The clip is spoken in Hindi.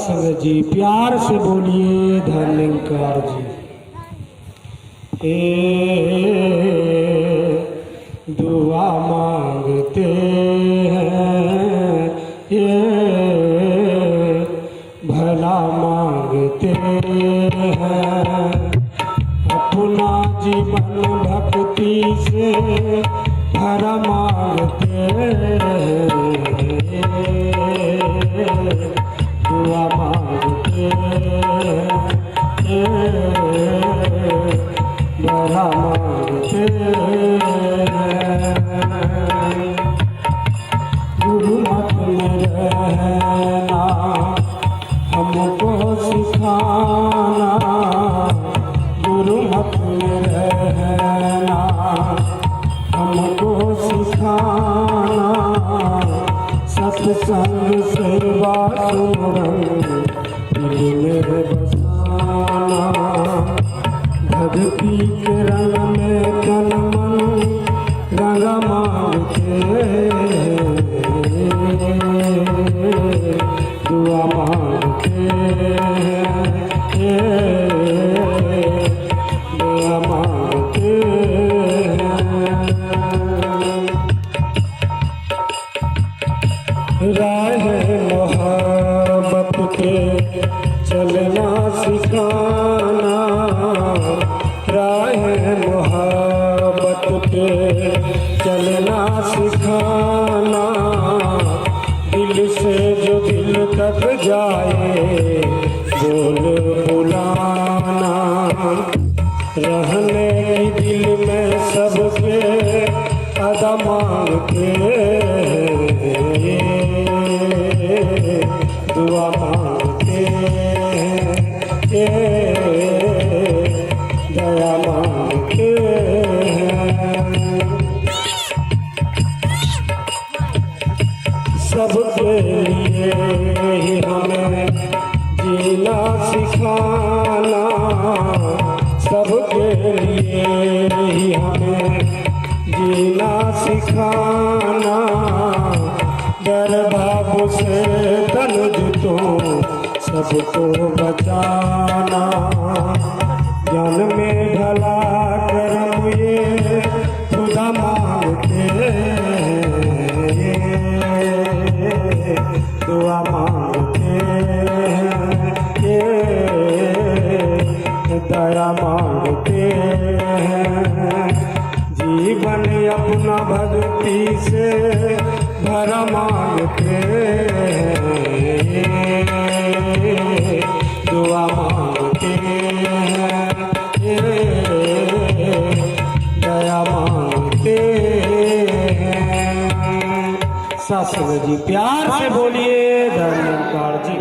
सत्संग जी, प्यार से बोलिए धन्यकार जी। दुआ मांगते हैं ये भला मांगते हैं, अपना जीवन भक्ति से भरा मांगते हैं। दुआ मांगते हैं भरा मांगते हैं। गुरु मत में रहना हमको सिखाना, गुरु मत में रहना हमको सिखाना, सत्संग सेवा सुमरन दिल में बसाना, भक्ति के रंग में तन मन रंगा मांगते, दुआ मांगते, दुआ मांगते। राह मोहब्बत के चलना सिखाना, राह मोहब्बत के चलना सिखाना, दिल से जो दिल तक जाए बोल बुलाना, रहने की दिल में सबके अदा मांगते, दुआ मांगते हैं, दया मांगते हैं। सबके लिए ही हमें जीना सिखाना, सबके लिए ही हमें जीना सिखाना, डर भाव से तनुज तो सबको बचाना, जन में ढला करम ये खुदा मांगते, दुआ मांगते हैं, दया मांगते हैं, जीवन अपना भक्ति से भरा मांगते हैं, दुआ मांगते हैं, दया मांगते हैं। सत्संग जी, प्यार से बोलिए धन्यकार जी।